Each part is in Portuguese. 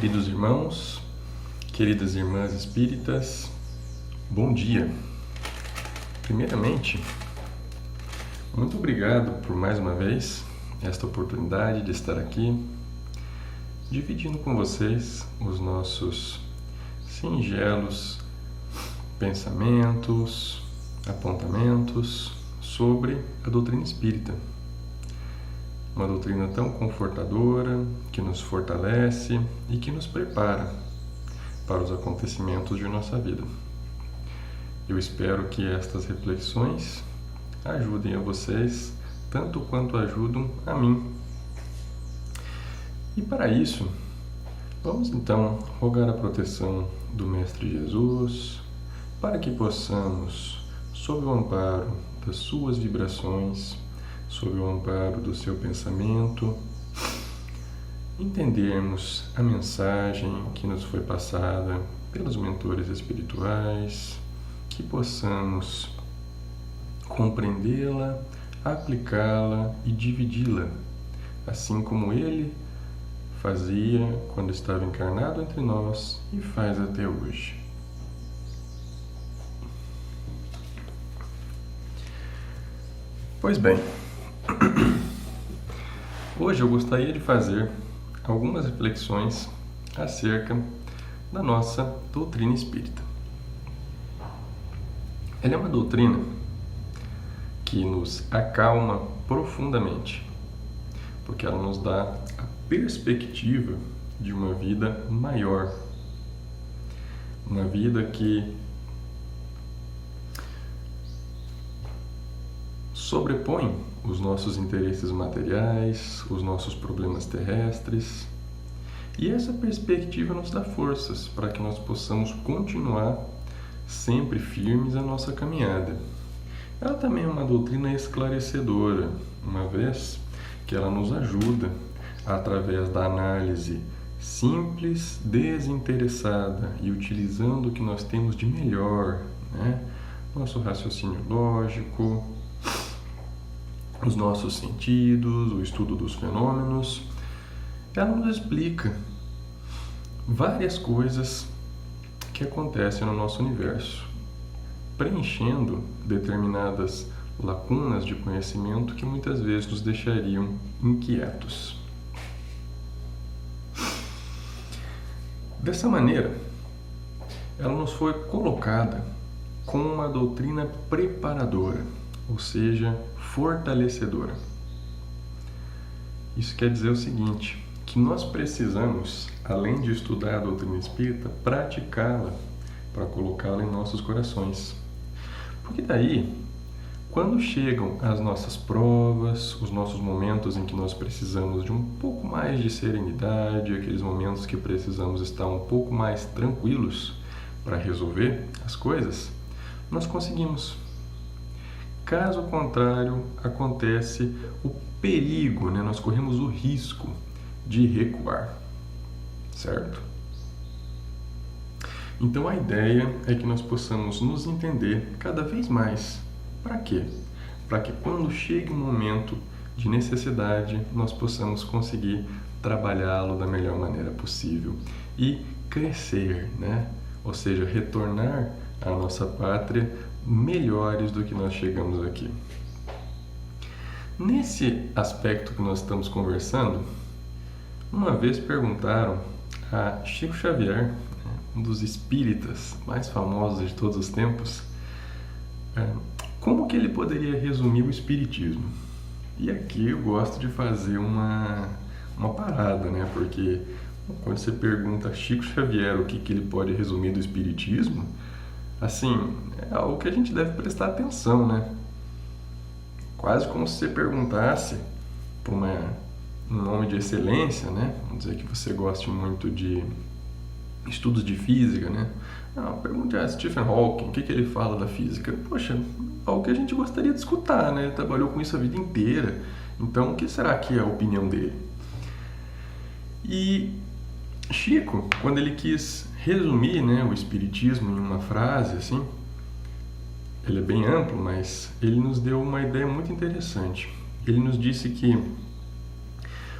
Queridos irmãos, queridas irmãs espíritas, bom dia. Primeiramente, muito obrigado por mais uma vez esta oportunidade de estar aqui, dividindo com vocês os nossos singelos pensamentos, apontamentos sobre a doutrina espírita. Uma doutrina tão confortadora, que nos fortalece e que nos prepara para os acontecimentos de nossa vida. Eu espero que estas reflexões ajudem a vocês tanto quanto ajudam a mim. E para isso, vamos então rogar a proteção do Mestre Jesus, para que possamos, sob o amparo das suas vibrações, sob o amparo do seu pensamento, entendermos a mensagem que nos foi passada pelos mentores espirituais, que possamos compreendê-la, aplicá-la e dividi-la, assim como ele fazia quando estava encarnado entre nós e faz até hoje. Pois bem, hoje eu gostaria de fazer algumas reflexões acerca da nossa doutrina espírita. Ela é uma doutrina que nos acalma profundamente, porque ela nos dá a perspectiva de uma vida maior, uma vida que sobrepõe os nossos interesses materiais, os nossos problemas terrestres, e essa perspectiva nos dá forças para que nós possamos continuar sempre firmes a nossa caminhada. Ela também é uma doutrina esclarecedora, uma vez que ela nos ajuda, através da análise simples, desinteressada e utilizando o que nós temos de melhor, nosso raciocínio lógico, os nossos sentidos, o estudo dos fenômenos. Ela nos explica várias coisas que acontecem no nosso universo, preenchendo determinadas lacunas de conhecimento que muitas vezes nos deixariam inquietos. Dessa maneira, ela nos foi colocada como uma doutrina preparadora, ou seja, fortalecedora. Isso quer dizer o seguinte, que nós precisamos, além de estudar a doutrina espírita, praticá-la para colocá-la em nossos corações. Porque daí, quando chegam as nossas provas, os nossos momentos em que nós precisamos de um pouco mais de serenidade, aqueles momentos que precisamos estar um pouco mais tranquilos para resolver as coisas, nós conseguimos. Caso contrário, acontece o perigo, nós corremos o risco de recuar, certo? Então a ideia é que nós possamos nos entender cada vez mais. Para quê? Para que quando chegue um momento de necessidade, nós possamos conseguir trabalhá-lo da melhor maneira possível e crescer, Ou seja, retornar à nossa pátria melhores do que nós chegamos aqui. Nesse aspecto que nós estamos conversando, uma vez perguntaram a Chico Xavier, um dos espíritas mais famosos de todos os tempos, como que ele poderia resumir o espiritismo? E aqui eu gosto de fazer uma parada, Porque quando você pergunta a Chico Xavier o que ele pode resumir do espiritismo, assim, é algo que a gente deve prestar atenção, Quase como se você perguntasse para um nome de excelência, Vamos dizer que você goste muito de estudos de física, Pergunte a Stephen Hawking, o que ele fala da física? Poxa, algo que a gente gostaria de escutar, Ele trabalhou com isso a vida inteira, então o que será que é a opinião dele? E Chico, quando ele quis resumir, o espiritismo em uma frase, assim, ele é bem amplo, mas ele nos deu uma ideia muito interessante. Ele nos disse que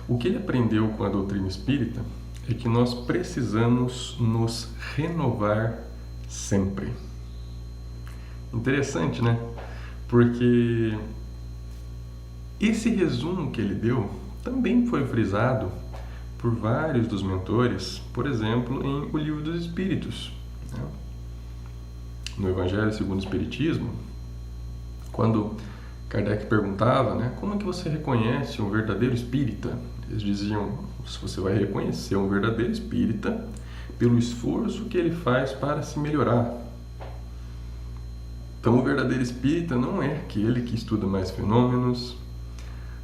o que ele aprendeu com a doutrina espírita é que nós precisamos nos renovar sempre. Interessante, né? Porque esse resumo que ele deu também foi frisado por vários dos mentores, por exemplo, em O Livro dos Espíritos. Né? No Evangelho segundo o Espiritismo, quando Kardec perguntava, né, como é que você reconhece um verdadeiro espírita? Eles diziam, você vai reconhecer um verdadeiro espírita pelo esforço que ele faz para se melhorar. Então, o verdadeiro espírita não é aquele que estuda mais fenômenos,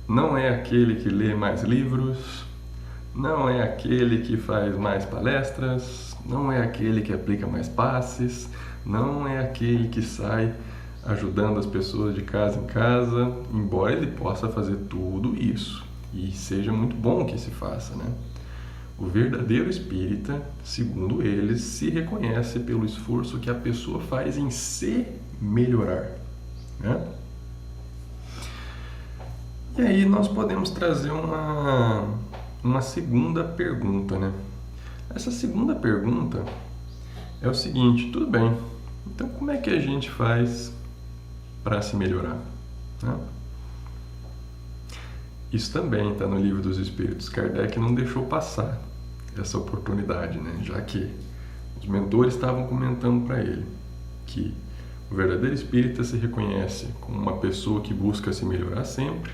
não é aquele que lê mais livros, não é aquele que faz mais palestras, não é aquele que aplica mais passes, não é aquele que sai ajudando as pessoas de casa em casa, embora ele possa fazer tudo isso e seja muito bom que se faça, né? O verdadeiro espírita, segundo eles, se reconhece pelo esforço que a pessoa faz em se melhorar, né? E aí nós podemos trazer uma segunda pergunta, né? Essa segunda pergunta é o seguinte: tudo bem, então como é que a gente faz para se melhorar? Né? Isso também está no Livro dos Espíritos. Kardec não deixou passar essa oportunidade, né? Já que os mentores estavam comentando para ele que o verdadeiro espírita se reconhece como uma pessoa que busca se melhorar sempre.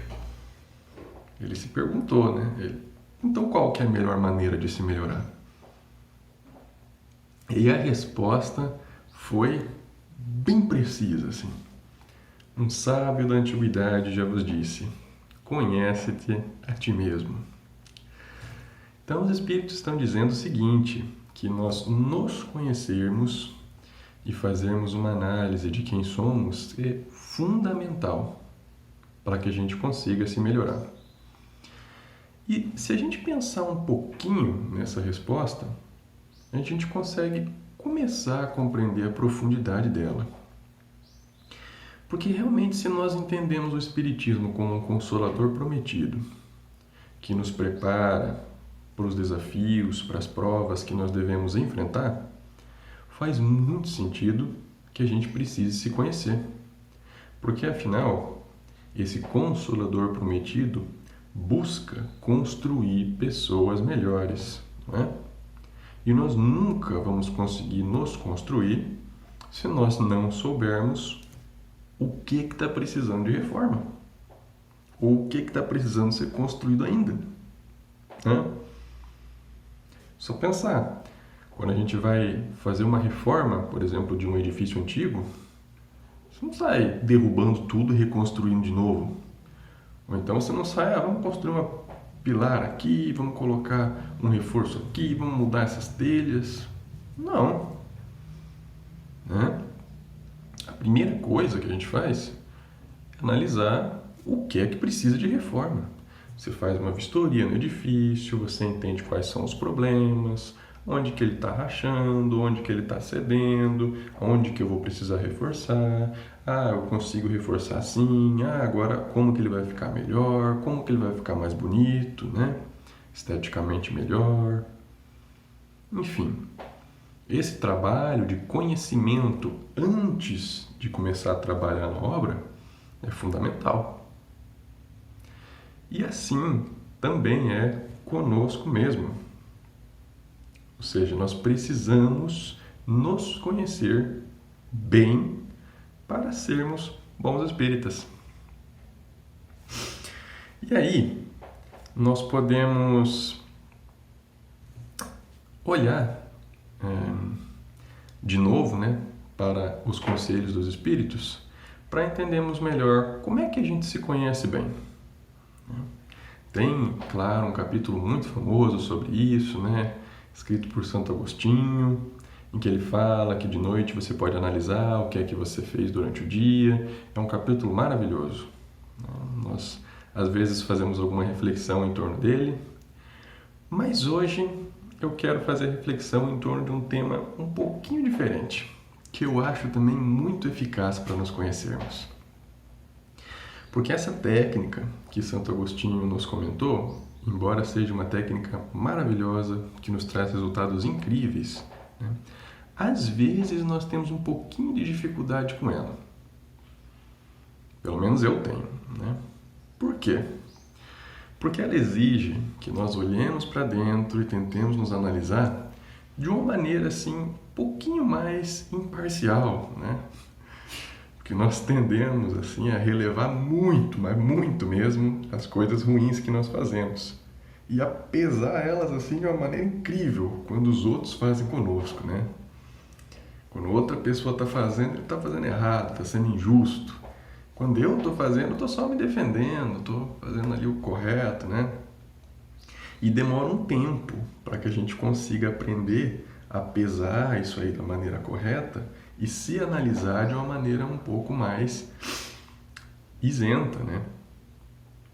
Ele se perguntou, né? Então qual que é a melhor maneira de se melhorar? E a resposta foi bem precisa, assim. Um sábio da antiguidade já vos disse: conhece-te a ti mesmo. Então os Espíritos estão dizendo o seguinte, que nós nos conhecermos e fazermos uma análise de quem somos é fundamental para que a gente consiga se melhorar. E se a gente pensar um pouquinho nessa resposta, a gente consegue começar a compreender a profundidade dela. Porque realmente, se nós entendemos o Espiritismo como um consolador prometido, que nos prepara para os desafios, para as provas que nós devemos enfrentar, faz muito sentido que a gente precise se conhecer. Porque, afinal, esse consolador prometido busca construir pessoas melhores, né? E nós nunca vamos conseguir nos construir se nós não soubermos o que está precisando de reforma, ou o que está precisando ser construído ainda. Né? Só pensar, quando a gente vai fazer uma reforma, por exemplo, de um edifício antigo, você não sai derrubando tudo e reconstruindo de novo. Ou então você não sai, vamos construir uma pilar aqui, vamos colocar um reforço aqui, vamos mudar essas telhas. Não. Né? A primeira coisa que a gente faz é analisar o que é que precisa de reforma. Você faz uma vistoria no edifício, você entende quais são os problemas, onde que ele está rachando, onde que ele está cedendo, onde que eu vou precisar reforçar. Ah, eu consigo reforçar assim. Ah, agora como que ele vai ficar melhor, como que ele vai ficar mais bonito, né? Esteticamente melhor. Enfim, esse trabalho de conhecimento antes de começar a trabalhar na obra é fundamental. E assim também é conosco mesmo. Ou seja, nós precisamos nos conhecer bem para sermos bons espíritas. E aí, nós podemos olhar de novo, né, para os conselhos dos espíritos, para entendermos melhor como é que a gente se conhece bem. Tem, claro, um capítulo muito famoso sobre isso, né, escrito por Santo Agostinho, em que ele fala que de noite você pode analisar o que é que você fez durante o dia. É um capítulo maravilhoso. Nós, às vezes, fazemos alguma reflexão em torno dele, mas hoje eu quero fazer reflexão em torno de um tema um pouquinho diferente, que eu acho também muito eficaz para nos conhecermos. Porque essa técnica que Santo Agostinho nos comentou, embora seja uma técnica maravilhosa, que nos traz resultados incríveis, né, às vezes nós temos um pouquinho de dificuldade com ela. Pelo menos eu tenho, né? Por quê? Porque ela exige que nós olhemos para dentro e tentemos nos analisar de uma maneira assim, um pouquinho mais imparcial, né? Porque nós tendemos assim a relevar muito, mas muito mesmo, as coisas ruins que nós fazemos e a pesar elas assim de uma maneira incrível quando os outros fazem conosco, né? Quando outra pessoa está fazendo, ele está fazendo errado, está sendo injusto. Quando eu estou fazendo, eu estou só me defendendo, estou fazendo ali o correto, né? E demora um tempo para que a gente consiga aprender a pesar isso aí da maneira correta e se analisar de uma maneira um pouco mais isenta, né?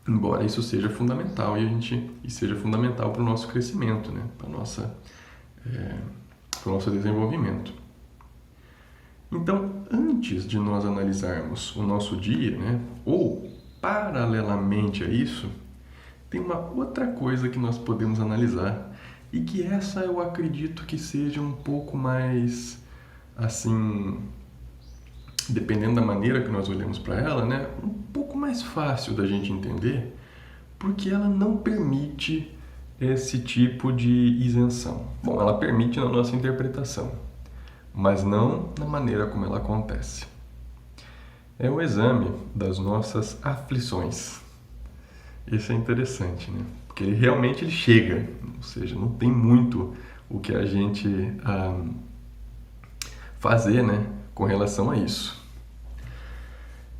Embora isso seja fundamental e seja fundamental para o nosso crescimento, né? Para o nosso desenvolvimento. Então, antes de nós analisarmos o nosso dia, né? Ou paralelamente a isso, tem uma outra coisa que nós podemos analisar e que essa eu acredito que seja um pouco mais, assim, dependendo da maneira que nós olhamos para ela, né, um pouco mais fácil da gente entender, porque ela não permite esse tipo de isenção. Bom, ela permite na nossa interpretação, mas não na maneira como ela acontece. É o exame das nossas aflições. Isso é interessante, né? Porque ele chega, ou seja, não tem muito o que a gente fazer, né, com relação a isso.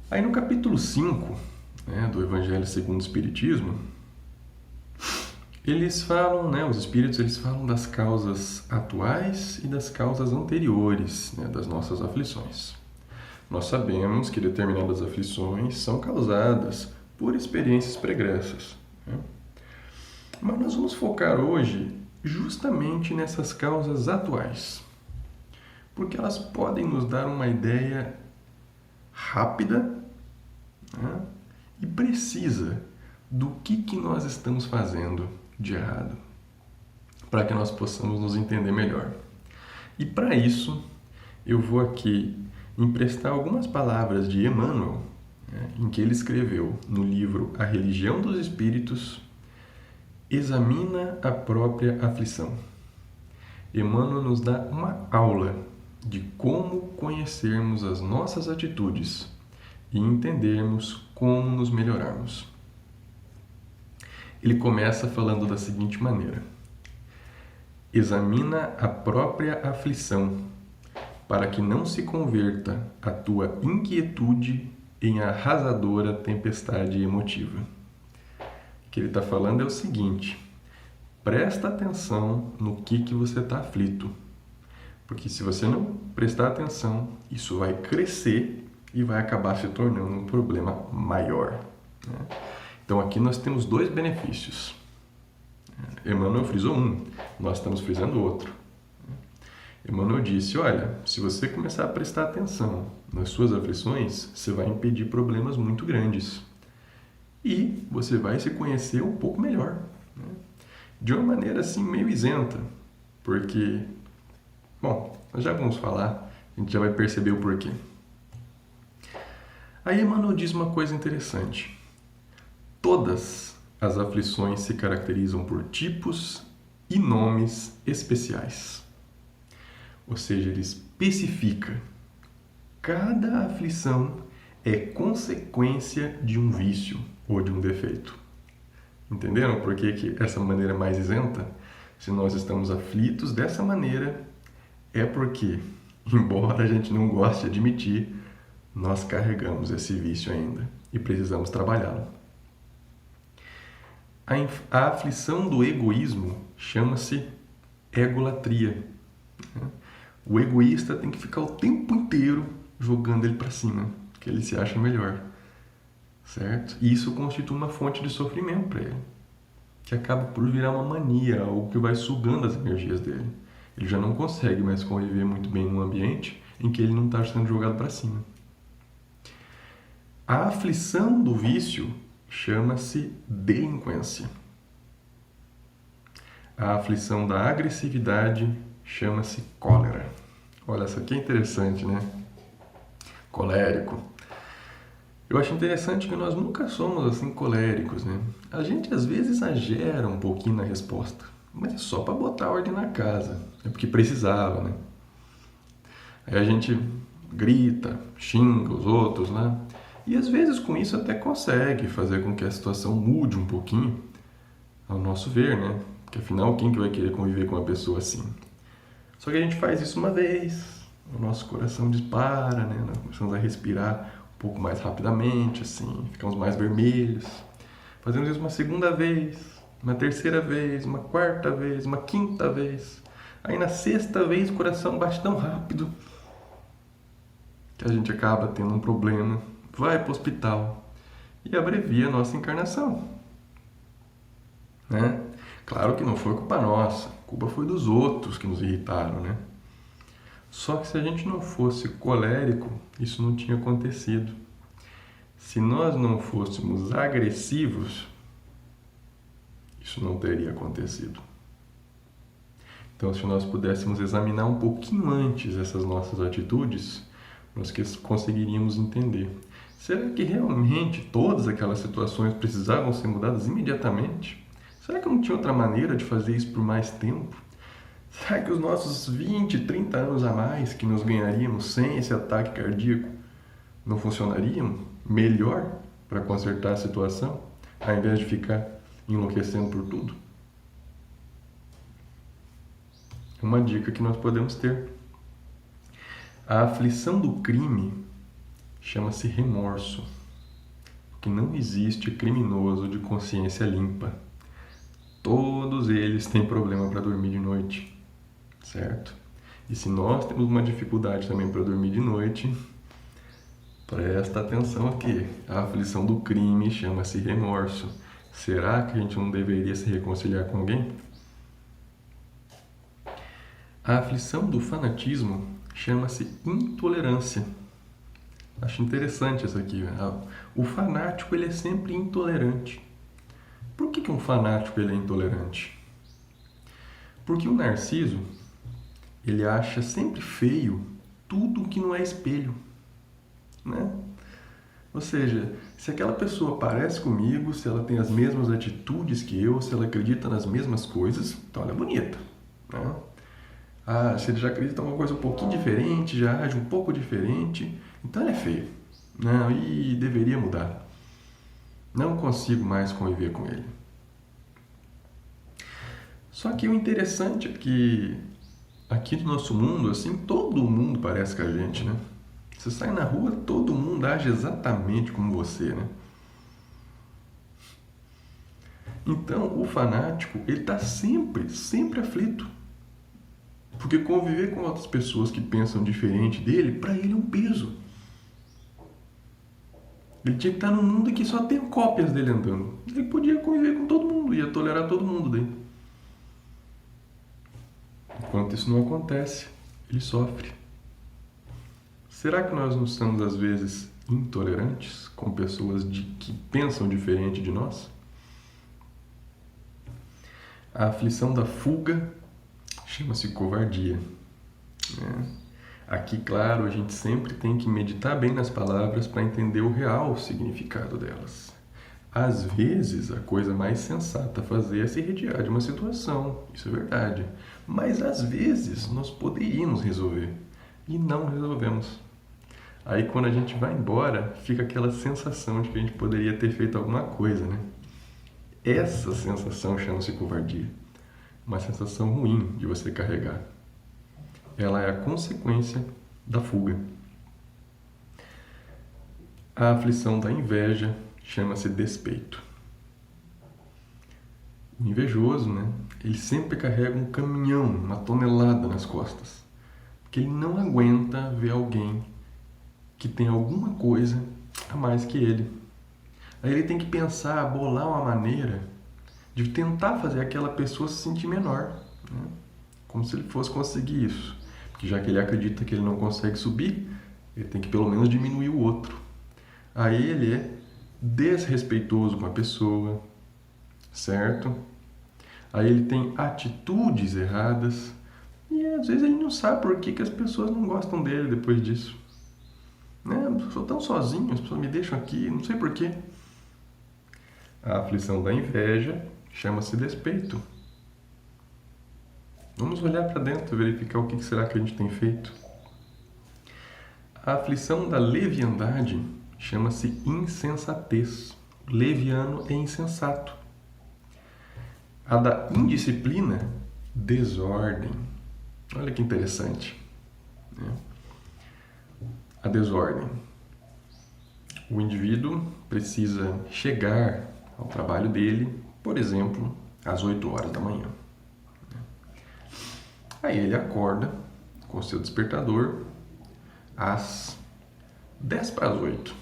Aí no capítulo 5, né, do Evangelho segundo o Espiritismo, eles falam, né, os espíritos eles falam das causas atuais e das causas anteriores, né, das nossas aflições. Nós sabemos que determinadas aflições são causadas por experiências pregressas, né? Mas nós vamos focar hoje justamente nessas causas atuais, porque elas podem nos dar uma ideia rápida, né, e precisa do que nós estamos fazendo de errado, para que nós possamos nos entender melhor. E para isso, eu vou aqui emprestar algumas palavras de Emmanuel, né, em que ele escreveu no livro A Religião dos Espíritos, Examina a própria aflição. Emmanuel nos dá uma aula de como conhecermos as nossas atitudes e entendermos como nos melhorarmos. Ele começa falando da seguinte maneira: examina a própria aflição, para que não se converta a tua inquietude em arrasadora tempestade emotiva. O que ele está falando é o seguinte: presta atenção no que você está aflito, porque se você não prestar atenção, isso vai crescer e vai acabar se tornando um problema maior, né? Então aqui nós temos dois benefícios. Emmanuel frisou um, nós estamos frisando outro. Emmanuel disse: olha, se você começar a prestar atenção nas suas aflições, você vai impedir problemas muito grandes. E você vai se conhecer um pouco melhor, né? De uma maneira assim meio isenta, porque, bom, nós já vamos falar, a gente já vai perceber o porquê. Aí Emmanuel diz uma coisa interessante: todas as aflições se caracterizam por tipos e nomes especiais. Ou seja, ele especifica: cada aflição é consequência de um vício ou de um defeito. Entenderam por que essa maneira é mais isenta? Se nós estamos aflitos dessa maneira, é porque, embora a gente não goste de admitir, nós carregamos esse vício ainda e precisamos trabalhá-lo. A aflição do egoísmo chama-se egolatria. O egoísta tem que ficar o tempo inteiro jogando ele para cima, que ele se acha melhor, certo? E isso constitui uma fonte de sofrimento para ele, que acaba por virar uma mania, algo que vai sugando as energias dele. Ele já não consegue mais conviver muito bem num ambiente em que ele não está sendo jogado para cima. A aflição do vício chama-se delinquência. A aflição da agressividade chama-se cólera. Olha, essa aqui é interessante, né? Colérico. Eu acho interessante que nós nunca somos assim coléricos, né? A gente às vezes exagera um pouquinho na resposta, mas é só para botar ordem na casa. É porque precisava, né? Aí a gente grita, xinga os outros, né? E às vezes com isso até consegue fazer com que a situação mude um pouquinho, ao nosso ver, né? Porque afinal, quem que vai querer conviver com uma pessoa assim? Só que a gente faz isso uma vez, o nosso coração dispara, né? Nós começamos a respirar um pouco mais rapidamente, assim, ficamos mais vermelhos. Fazemos isso uma segunda vez, uma terceira vez, uma quarta vez, uma quinta vez. Aí na sexta vez o coração bate tão rápido que a gente acaba tendo um problema, vai para o hospital e abrevia a nossa encarnação. Né? Claro que não foi culpa nossa, a culpa foi dos outros que nos irritaram, né? Só que se a gente não fosse colérico, isso não tinha acontecido. Se nós não fôssemos agressivos, isso não teria acontecido. Então, se nós pudéssemos examinar um pouquinho antes essas nossas atitudes, nós conseguiríamos entender. Será que realmente todas aquelas situações precisavam ser mudadas imediatamente? Será que não tinha outra maneira de fazer isso por mais tempo? Será que os nossos 20, 30 anos a mais que nós ganharíamos sem esse ataque cardíaco não funcionariam melhor para consertar a situação, ao invés de ficar enlouquecendo por tudo? É uma dica que nós podemos ter. A aflição do crime chama-se remorso, porque não existe criminoso de consciência limpa. Todos eles têm problema para dormir de noite, certo? E se nós temos uma dificuldade também para dormir de noite, presta atenção aqui. A aflição do crime chama-se remorso. Será que a gente não deveria se reconciliar com alguém? A aflição do fanatismo chama-se intolerância. Acho interessante isso aqui. O fanático ele é sempre intolerante. Por que um fanático ele é intolerante? Porque o Narciso ele acha sempre feio tudo que não é espelho, né? Ou seja, se aquela pessoa parece comigo, se ela tem as mesmas atitudes que eu, se ela acredita nas mesmas coisas, então ela é bonita, né? Se ele já acredita em uma coisa um pouquinho diferente, já age um pouco diferente, então ele é feio, né? E deveria mudar. Não consigo mais conviver com ele. Só que o interessante é que aqui no nosso mundo, assim, todo mundo parece com a gente, né? Você sai na rua, todo mundo age exatamente como você, né? Então, o fanático, ele está sempre aflito. Porque conviver com outras pessoas que pensam diferente dele, para ele é um peso. Ele tinha que estar num mundo que só tem cópias dele andando. Ele podia conviver com todo mundo, ia tolerar todo mundo daí. Enquanto isso não acontece, ele sofre. Será que nós não somos, às vezes, intolerantes com pessoas que pensam diferente de nós? A aflição da fuga chama-se covardia. Aqui, claro, a gente sempre tem que meditar bem nas palavras para entender o real significado delas. Às vezes, a coisa mais sensata a fazer é se retirar de uma situação, isso é verdade. Mas, às vezes, nós poderíamos resolver e não resolvemos. Aí, quando a gente vai embora, fica aquela sensação de que a gente poderia ter feito alguma coisa, né? Essa sensação chama-se covardia. Uma sensação ruim de você carregar. Ela é a consequência da fuga. A aflição da inveja chama-se despeito. O invejoso, né? Ele sempre carrega um caminhão, uma tonelada nas costas. Porque ele não aguenta ver alguém que tem alguma coisa a mais que ele. Aí ele tem que pensar, bolar uma maneira de tentar fazer aquela pessoa se sentir menor, né? Como se ele fosse conseguir isso. Porque já que ele acredita que ele não consegue subir, ele tem que pelo menos diminuir o outro. Aí ele é desrespeitoso com a pessoa, certo? Aí ele tem atitudes erradas e às vezes ele não sabe por que as pessoas não gostam dele depois disso. Né? Eu sou tão sozinho, as pessoas me deixam aqui, não sei por quê. A aflição da inveja chama-se despeito. Vamos olhar para dentro, verificar o que será que a gente tem feito. A aflição da leviandade chama-se insensatez. Leviano é insensato. A da indisciplina, desordem. Olha que interessante. Né? A desordem. O indivíduo precisa chegar ao trabalho dele, por exemplo, às 8 horas da manhã. Aí ele acorda com seu despertador às 10 para as 8.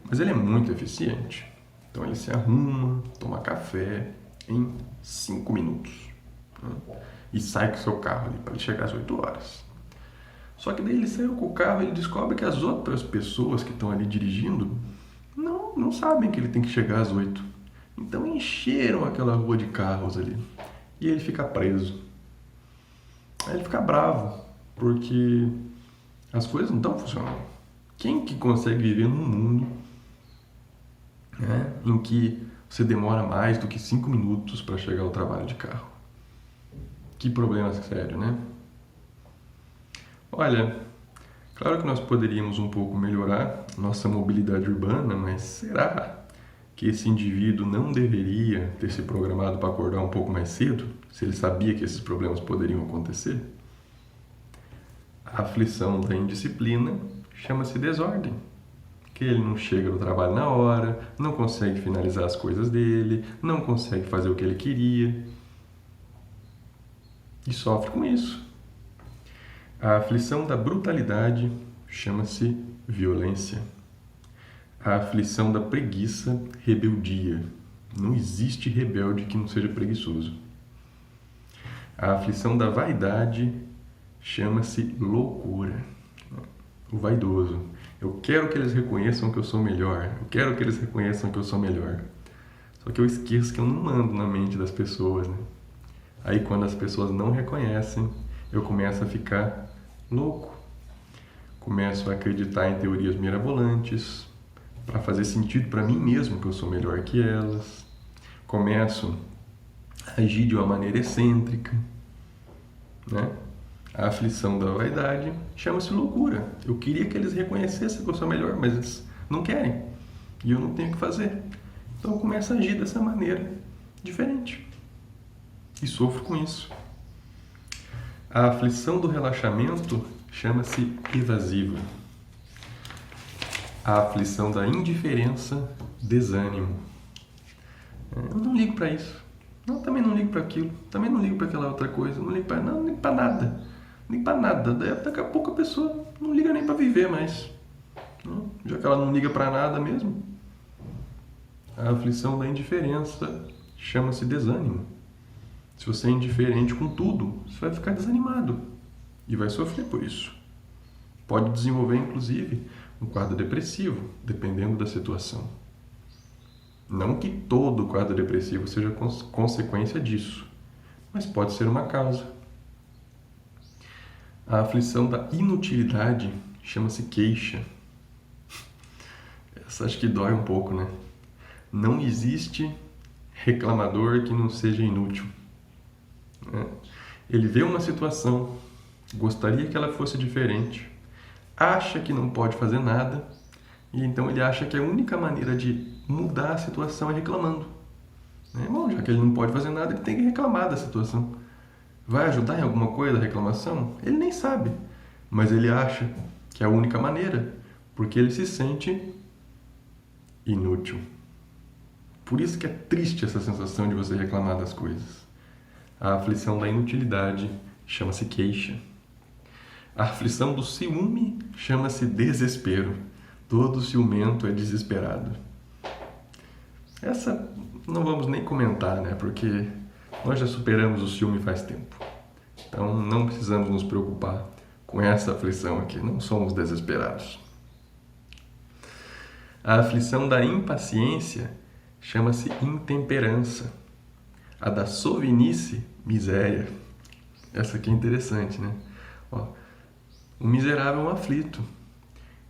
Mas ele é muito eficiente. Então ele se arruma, toma café em 5 minutos. Né? E sai com o seu carro ali para ele chegar às 8 horas. Só que daí ele saiu com o carro e ele descobre que as outras pessoas que estão ali dirigindo não sabem que ele tem que chegar às 8. Então encheram aquela rua de carros ali. E ele fica preso. Aí ele fica bravo, porque as coisas não estão funcionando. Quem que consegue viver num mundo, né, em que você demora mais do que 5 minutos para chegar ao trabalho de carro? Que problema sério, né? Olha, claro que nós poderíamos um pouco melhorar nossa mobilidade urbana, mas será que esse indivíduo não deveria ter se programado para acordar um pouco mais cedo, se ele sabia que esses problemas poderiam acontecer? A aflição da indisciplina chama-se desordem, que ele não chega no trabalho na hora, não consegue finalizar as coisas dele, não consegue fazer o que ele queria e sofre com isso. A aflição da brutalidade chama-se violência. A aflição da preguiça, rebeldia. Não existe rebelde que não seja preguiçoso. A aflição da vaidade chama-se loucura. O vaidoso. Eu quero que eles reconheçam que eu sou melhor. Eu quero que eles reconheçam que eu sou melhor. Só que eu esqueço que eu não mando na mente das pessoas, né? Aí quando as pessoas não reconhecem, eu começo a ficar louco. Começo a acreditar em teorias mirabolantes, para fazer sentido para mim mesmo que eu sou melhor que elas. Começo a agir de uma maneira excêntrica, né? A aflição da vaidade chama-se loucura. Eu queria que eles reconhecessem que eu sou melhor, mas eles não querem. E eu não tenho o que fazer. Então eu começo a agir dessa maneira diferente. E sofro com isso. A aflição do relaxamento chama-se evasiva. A aflição da indiferença, desânimo. Eu não ligo para isso. Não, também não ligo para aquilo. Também não ligo para aquela outra coisa. Não ligo para nada. Nem para nada. Daqui a pouco a pessoa não liga nem para viver mais. Já que ela não liga para nada mesmo. A aflição da indiferença chama-se desânimo. Se você é indiferente com tudo, você vai ficar desanimado e vai sofrer por isso. Pode desenvolver, inclusive, um quadro depressivo, dependendo da situação. Não que todo quadro depressivo seja consequência disso, mas pode ser uma causa. A aflição da inutilidade chama-se queixa. Essa acho que dói um pouco, né? Não existe reclamador que não seja inútil. Ele vê uma situação, gostaria que ela fosse diferente, acha que não pode fazer nada, e então ele acha que a única maneira de mudar a situação é reclamando. Bom, já que ele não pode fazer nada, ele tem que reclamar da situação. Vai ajudar em alguma coisa a reclamação? Ele nem sabe, mas ele acha que é a única maneira, porque ele se sente inútil. Por isso que é triste essa sensação de você reclamar das coisas. A aflição da inutilidade chama-se queixa. A aflição do ciúme chama-se desespero. Todo ciumento é desesperado. Essa não vamos nem comentar, né? Porque nós já superamos o ciúme faz tempo. Então não precisamos nos preocupar com essa aflição aqui. Não somos desesperados. A aflição da impaciência chama-se intemperança. A da sovinice, miséria. Essa aqui é interessante, né? Ó, o miserável é um aflito.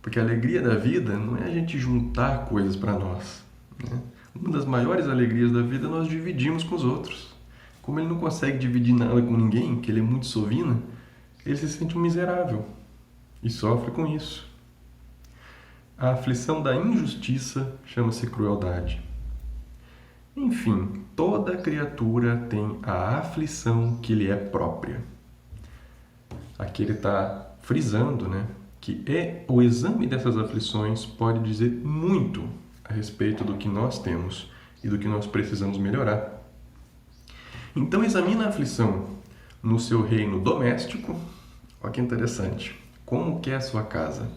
Porque a alegria da vida não é a gente juntar coisas para nós, né? Uma das maiores alegrias da vida nós dividimos com os outros. Como ele não consegue dividir nada com ninguém, que ele é muito sovina, ele se sente um miserável e sofre com isso. A aflição da injustiça chama-se crueldade. Enfim, toda criatura tem a aflição que lhe é própria. Aqui ele está frisando, né, que o exame dessas aflições pode dizer muito a respeito do que nós temos e do que nós precisamos melhorar. Então examina a aflição no seu reino doméstico. Olha que interessante. Como que é a sua casa?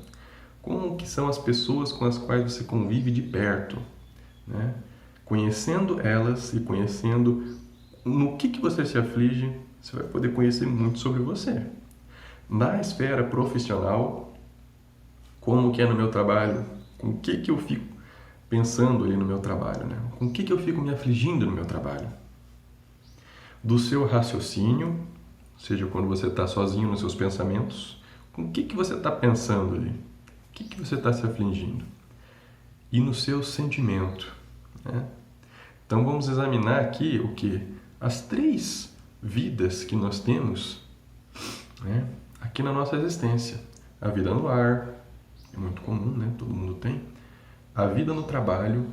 Como que são as pessoas com as quais você convive de perto, né? Conhecendo elas e conhecendo no que você se aflige, você vai poder conhecer muito sobre você. Na esfera profissional, como que é no meu trabalho, com o que eu fico pensando ali no meu trabalho, né? Com o que eu fico me afligindo no meu trabalho. Do seu raciocínio, ou seja, quando você está sozinho nos seus pensamentos, com o que você está pensando ali? O que você está se afligindo? E no seu sentimento, né? Então vamos examinar aqui o que? As 3 vidas que nós temos, né, aqui na nossa existência. A vida no lar, é muito comum, né? Todo mundo tem. A vida no trabalho,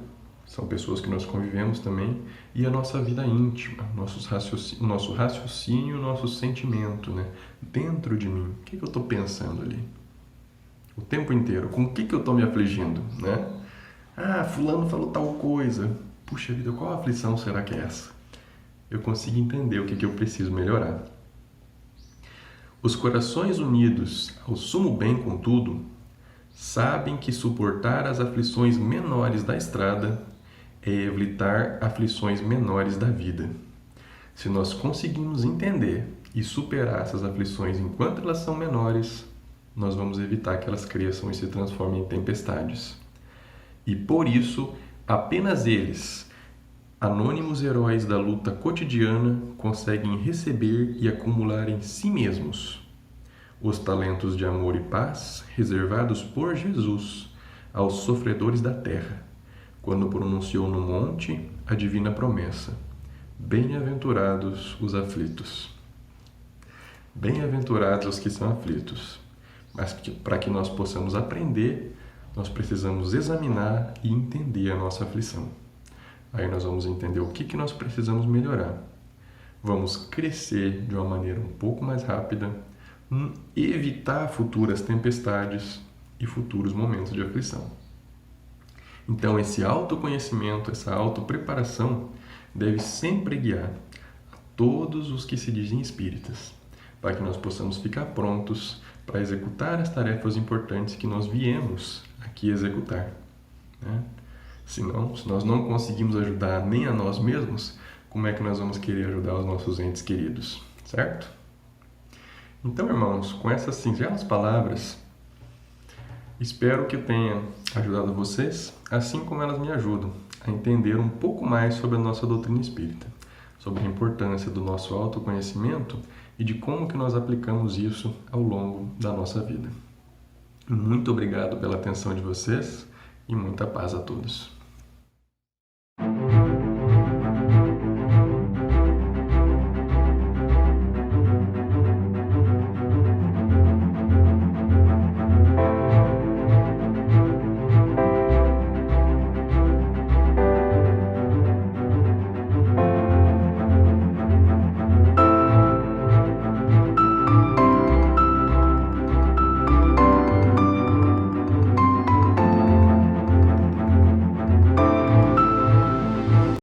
são pessoas que nós convivemos também. E a nossa vida íntima, nosso raciocínio, nosso sentimento, né? Dentro de mim, o que eu estou pensando ali? O tempo inteiro, com o que eu estou me afligindo, né? Ah, fulano falou tal coisa. Puxa vida, qual aflição será que é essa? Eu consigo entender o que eu preciso melhorar. Os corações unidos ao sumo bem, contudo, sabem que suportar as aflições menores da estrada é evitar aflições menores da vida. Se nós conseguirmos entender e superar essas aflições enquanto elas são menores, nós vamos evitar que elas cresçam e se transformem em tempestades. E por isso, apenas eles, anônimos heróis da luta cotidiana, conseguem receber e acumular em si mesmos os talentos de amor e paz reservados por Jesus aos sofredores da terra, quando pronunciou no monte a divina promessa: bem-aventurados os aflitos. Bem-aventurados os que são aflitos. Mas para que nós possamos aprender, nós precisamos examinar e entender a nossa aflição. Aí nós vamos entender o que nós precisamos melhorar. Vamos crescer de uma maneira um pouco mais rápida, evitar futuras tempestades e futuros momentos de aflição. Então, esse autoconhecimento, essa autopreparação deve sempre guiar a todos os que se dizem espíritas, para que nós possamos ficar prontos para executar as tarefas importantes que nós viemos aqui executar, né? Senão, se nós não conseguimos ajudar nem a nós mesmos, como é que nós vamos querer ajudar os nossos entes queridos, certo? Então, irmãos, com essas singelas palavras, espero que tenha ajudado vocês, assim como elas me ajudam a entender um pouco mais sobre a nossa doutrina espírita, sobre a importância do nosso autoconhecimento e de como que nós aplicamos isso ao longo da nossa vida. Muito obrigado pela atenção de vocês e muita paz a todos.